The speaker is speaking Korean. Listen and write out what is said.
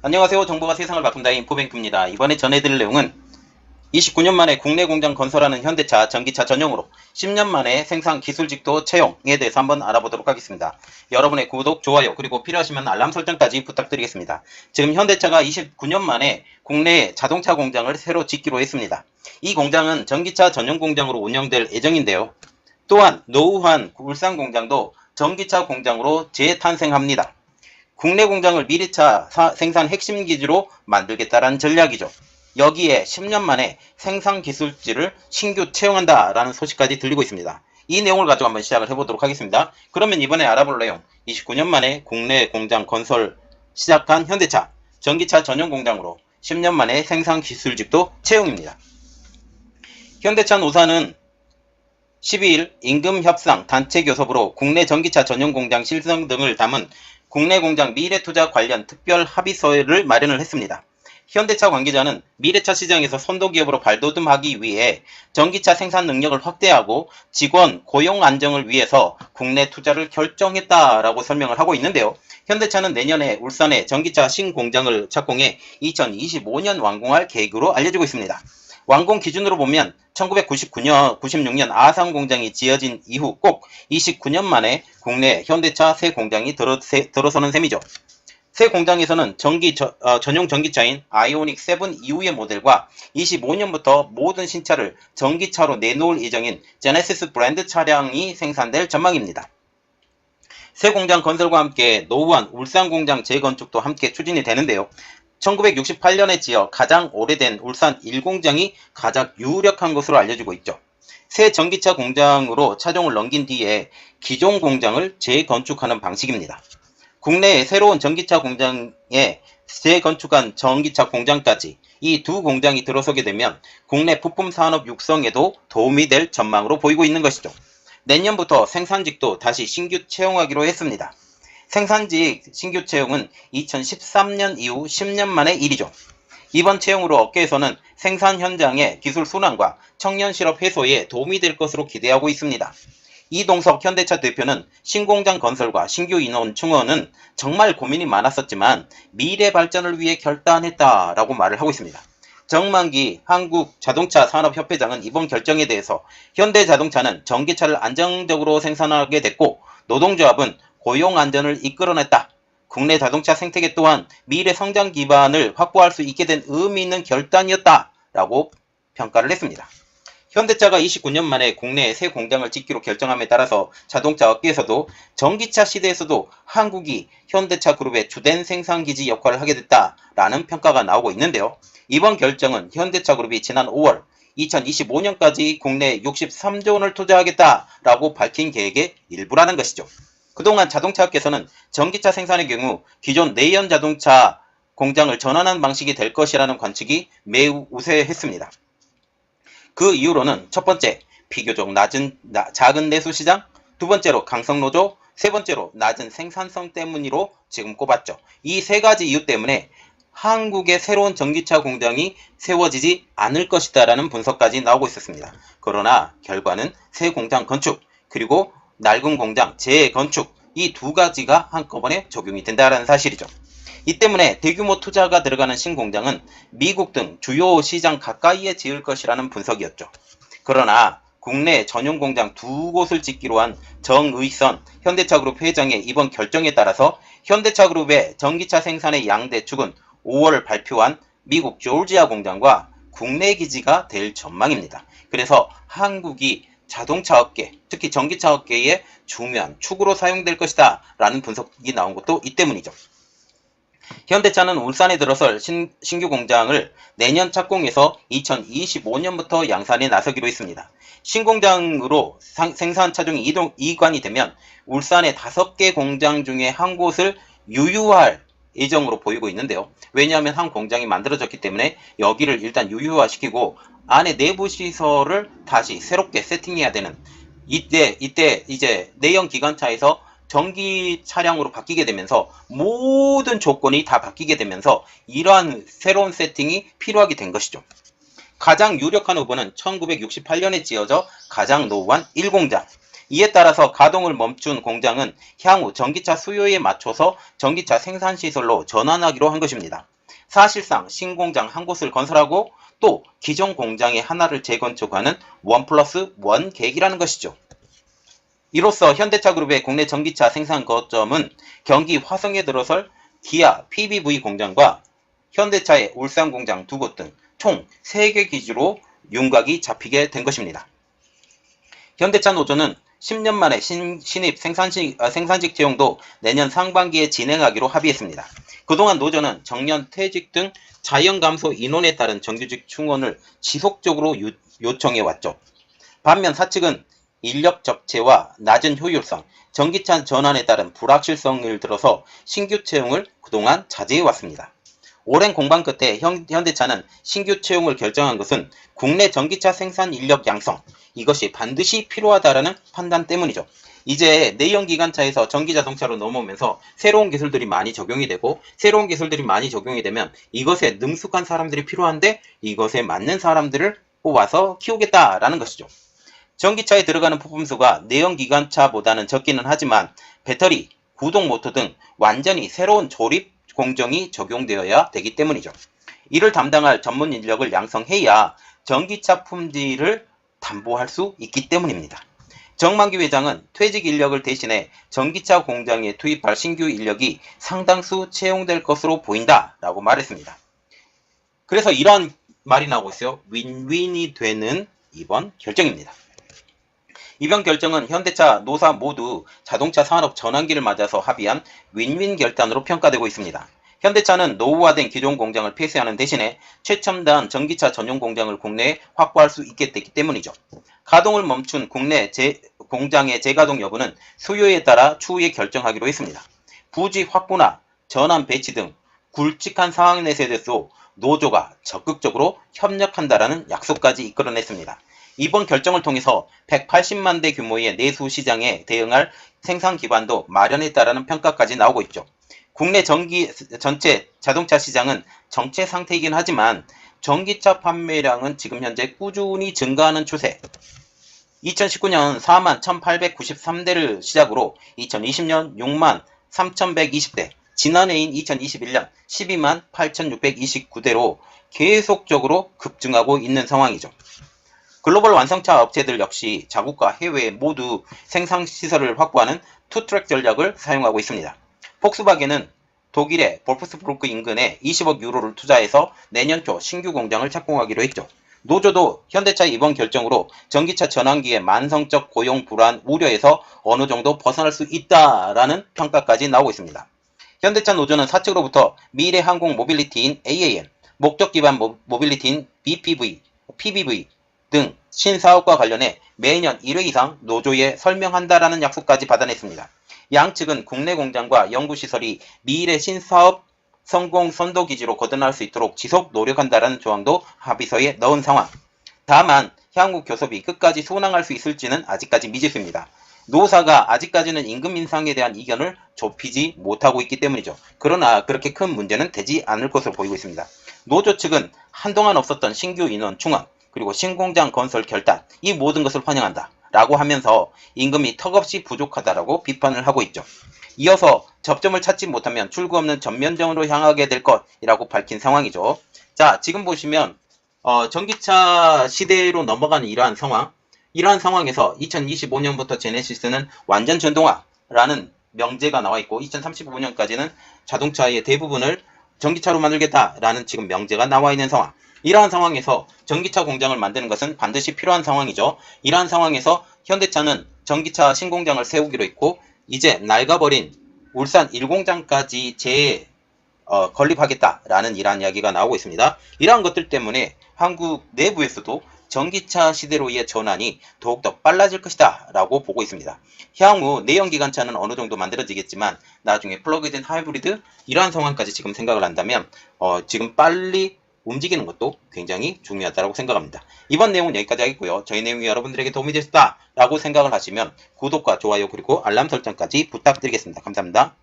안녕하세요. 정보가 세상을 바꾼다 인포뱅크입니다. 이번에 전해드릴 내용은 29년 만에 국내 공장 건설하는 현대차 전기차 전용으로 10년 만에 생산 기술직도 채용에 대해서 한번 알아보도록 하겠습니다. 여러분의 구독, 좋아요, 그리고 필요하시면 알람 설정까지 부탁드리겠습니다. 지금 현대차가 29년 만에 국내 자동차 공장을 새로 짓기로 했습니다. 이 공장은 전기차 전용 공장으로 운영될 예정인데요. 또한 노후한 울산 공장도 전기차 공장으로 재탄생합니다. 국내 공장을 미래차 생산 핵심 기지로 만들겠다라는 전략이죠. 여기에 10년 만에 생산 기술지를 신규 채용한다라는 소식까지 들리고 있습니다. 이 내용을 가지고 한번 시작을 해보도록 하겠습니다. 그러면 이번에 알아볼 내용 29년 만에 국내 공장 건설 시작한 현대차 전기차 전용 공장으로 10년 만에 생산 기술직도 채용입니다. 현대차 노사는 12일 임금협상 단체교섭으로 국내 전기차 전용 공장 실성 등을 담은 국내 공장 미래투자 관련 특별 합의서를 마련을 했습니다. 현대차 관계자는 미래차 시장에서 선도기업으로 발돋움하기 위해 전기차 생산 능력을 확대하고 직원 고용 안정을 위해서 국내 투자를 결정했다라고 설명을 하고 있는데요. 현대차는 내년에 울산에 전기차 신공장을 착공해 2025년 완공할 계획으로 알려지고 있습니다. 완공 기준으로 보면 1996년 아산 공장이 지어진 이후 꼭 29년 만에 국내 현대차 새 공장이 들어서는 셈이죠. 새 공장에서는 전용 전기차인 아이오닉 7 이후의 모델과 25년부터 모든 신차를 전기차로 내놓을 예정인 제네시스 브랜드 차량이 생산될 전망입니다. 새 공장 건설과 함께 노후한 울산 공장 재건축도 함께 추진이 되는데요. 1968년에 지어 가장 오래된 울산 1공장이 가장 유력한 것으로 알려지고 있죠. 새 전기차 공장으로 차종을 넘긴 뒤에 기존 공장을 재건축하는 방식입니다. 국내에 새로운 전기차 공장에 재건축한 전기차 공장까지 이 두 공장이 들어서게 되면 국내 부품 산업 육성에도 도움이 될 전망으로 보이고 있는 것이죠. 내년부터 생산직도 다시 신규 채용하기로 했습니다. 생산직 신규 채용은 2013년 이후 10년 만의 일이죠. 이번 채용으로 업계에서는 생산 현장의 기술 순환과 청년 실업 해소에 도움이 될 것으로 기대하고 있습니다. 이동석 현대차 대표는 신공장 건설과 신규 인원 충원은 정말 고민이 많았었지만 미래 발전을 위해 결단했다라고 말을 하고 있습니다. 정만기 한국자동차산업협회장은 이번 결정에 대해서 현대자동차는 전기차를 안정적으로 생산하게 됐고 노동조합은 고용 안전을 이끌어냈다. 국내 자동차 생태계 또한 미래 성장 기반을 확보할 수 있게 된 의미 있는 결단이었다. 라고 평가를 했습니다. 현대차가 29년 만에 국내에 새 공장을 짓기로 결정함에 따라서 자동차 업계에서도 전기차 시대에서도 한국이 현대차 그룹의 주된 생산기지 역할을 하게 됐다라는 평가가 나오고 있는데요. 이번 결정은 현대차 그룹이 지난 5월 2025년까지 국내에 63조 원을 투자하겠다라고 밝힌 계획의 일부라는 것이죠. 그동안 자동차업계에서는 전기차 생산의 경우 기존 내연 자동차 공장을 전환한 방식이 될 것이라는 관측이 매우 우세했습니다. 그 이유로는 첫 번째, 비교적 작은 내수시장, 두 번째로 강성노조, 세 번째로 낮은 생산성 때문으로 지금 꼽았죠. 이 세 가지 이유 때문에 한국의 새로운 전기차 공장이 세워지지 않을 것이다 라는 분석까지 나오고 있었습니다. 그러나 결과는 새 공장 건축, 그리고 낡은 공장 재건축 이 두 가지가 한꺼번에 적용이 된다는 사실이죠. 이 때문에 대규모 투자가 들어가는 신공장은 미국 등 주요 시장 가까이에 지을 것이라는 분석이었죠. 그러나 국내 전용 공장 두 곳을 짓기로 한 정의선 현대차그룹 회장의 이번 결정에 따라서 현대차그룹의 전기차 생산의 양대 축은 5월 발표한 미국 조지아 공장과 국내 기지가 될 전망입니다. 그래서 한국이 자동차 업계, 특히 전기차 업계의 중요한 축으로 사용될 것이다 라는 분석이 나온 것도 이 때문이죠. 현대차는 울산에 들어설 신규 공장을 내년 착공해서 2025년부터 양산에 나서기로 했습니다. 신공장으로 생산 차종이 이관이 되면 울산의 5개 공장 중에 한 곳을 유유할 예정으로 보이고 있는데요. 왜냐하면 한 공장이 만들어졌기 때문에 여기를 일단 유유화시키고 안에 내부 시설을 다시 새롭게 세팅해야 되는 이때 이제 내연 기관차에서 전기 차량으로 바뀌게 되면서 모든 조건이 다 바뀌게 되면서 이러한 새로운 세팅이 필요하게 된 것이죠. 가장 유력한 후보는 1968년에 지어져 가장 노후한 1공장. 이에 따라서 가동을 멈춘 공장은 향후 전기차 수요에 맞춰서 전기차 생산시설로 전환하기로 한 것입니다. 사실상 신공장 한 곳을 건설하고 또 기존 공장의 하나를 재건축하는 1+1 계획이라는 것이죠. 이로써 현대차그룹의 국내 전기차 생산 거점은 경기 화성에 들어설 기아 PBV 공장과 현대차의 울산 공장 2곳 등 총 3개 기지로 윤곽이 잡히게 된 것입니다. 현대차 노조는 10년 만에 신입 생산직 채용도 내년 상반기에 진행하기로 합의했습니다. 그동안 노조는 정년 퇴직 등 자연 감소 인원에 따른 정규직 충원을 지속적으로 요청해왔죠. 반면 사측은 인력 적체와 낮은 효율성, 전기차 전환에 따른 불확실성을 들어서 신규 채용을 그동안 자제해왔습니다. 오랜 공방 끝에 현대차는 신규 채용을 결정한 것은 국내 전기차 생산 인력 양성, 이것이 반드시 필요하다라는 판단 때문이죠. 이제 내연기관차에서 전기자동차로 넘어오면서 새로운 기술들이 많이 적용이 되고 새로운 기술들이 많이 적용이 되면 이것에 능숙한 사람들이 필요한데 이것에 맞는 사람들을 뽑아서 키우겠다라는 것이죠. 전기차에 들어가는 부품수가 내연기관차보다는 적기는 하지만 배터리, 구동 모터 등 완전히 새로운 조립 공정이 적용되어야 되기 때문이죠. 이를 담당할 전문 인력을 양성해야 전기차 품질을 담보할 수 있기 때문입니다. 정만기 회장은 퇴직 인력을 대신해 전기차 공장에 투입할 신규 인력이 상당수 채용될 것으로 보인다라고 말했습니다. 그래서 이런 말이 나오고 있어요. 윈윈이 되는 이번 결정입니다. 이번 결정은 현대차, 노사 모두 자동차 산업 전환기를 맞아서 합의한 윈윈 결단으로 평가되고 있습니다. 현대차는 노후화된 기존 공장을 폐쇄하는 대신에 최첨단 전기차 전용 공장을 국내에 확보할 수 있게 됐기 때문이죠. 가동을 멈춘 국내 공장의 재가동 여부는 수요에 따라 추후에 결정하기로 했습니다. 부지 확보나 전환 배치 등 굵직한 상황 내세에서 노조가 적극적으로 협력한다라는 약속까지 이끌어냈습니다. 이번 결정을 통해서 180만 대 규모의 내수 시장에 대응할 생산 기반도 마련했다라는 평가까지 나오고 있죠. 국내 전체 자동차 시장은 정체 상태이긴 하지만 전기차 판매량은 지금 현재 꾸준히 증가하는 추세. 2019년 4만 1893대를 시작으로 2020년 6만 3120대, 지난해인 2021년 12만 8629대로 계속적으로 급증하고 있는 상황이죠. 글로벌 완성차 업체들 역시 자국과 해외 모두 생산시설을 확보하는 투트랙 전략을 사용하고 있습니다. 폭스바겐은 독일의 볼프스부르크 인근에 20억 유로를 투자해서 내년 초 신규 공장을 착공하기로 했죠. 노조도 현대차의 이번 결정으로 전기차 전환기의 만성적 고용 불안 우려에서 어느 정도 벗어날 수 있다라는 평가까지 나오고 있습니다. 현대차 노조는 사측으로부터 미래 항공 모빌리티인 AAM, 목적 기반 모빌리티인 BPV, PBV 등 신사업과 관련해 매년 1회 이상 노조에 설명한다라는 약속까지 받아냈습니다. 양측은 국내 공장과 연구시설이 미래 신사업 성공 선도기지로 거듭날 수 있도록 지속 노력한다라는 조항도 합의서에 넣은 상황. 다만 향후 교섭이 끝까지 순항할 수 있을지는 아직까지 미지수입니다. 노사가 아직까지는 임금 인상에 대한 이견을 좁히지 못하고 있기 때문이죠. 그러나 그렇게 큰 문제는 되지 않을 것으로 보이고 있습니다. 노조 측은 한동안 없었던 신규 인원 충원, 그리고 신공장 건설 결단, 이 모든 것을 환영한다 라고 하면서 임금이 턱없이 부족하다라고 비판을 하고 있죠. 이어서 접점을 찾지 못하면 출구 없는 전면전으로 향하게 될 것이라고 밝힌 상황이죠. 자, 지금 보시면 전기차 시대로 넘어가는 이러한 상황에서 2025년부터 제네시스는 완전 전동화라는 명제가 나와 있고 2035년까지는 자동차의 대부분을 전기차로 만들겠다라는 지금 명제가 나와 있는 상황. 이러한 상황에서 전기차 공장을 만드는 것은 반드시 필요한 상황이죠. 이러한 상황에서 현대차는 전기차 신공장을 세우기로 했고 이제 낡아버린 울산 1공장까지 건립하겠다라는 이러한 이야기가 나오고 있습니다. 이러한 것들 때문에 한국 내부에서도 전기차 시대로의 전환이 더욱더 빨라질 것이다 라고 보고 있습니다. 향후 내연기관차는 어느 정도 만들어지겠지만 나중에 플러그인 하이브리드 이러한 상황까지 지금 생각을 한다면 지금 빨리 움직이는 것도 굉장히 중요하다고 생각합니다. 이번 내용은 여기까지 하겠고요. 저희 내용이 여러분들에게 도움이 됐다라고 생각을 하시면 구독과 좋아요 그리고 알람 설정까지 부탁드리겠습니다. 감사합니다.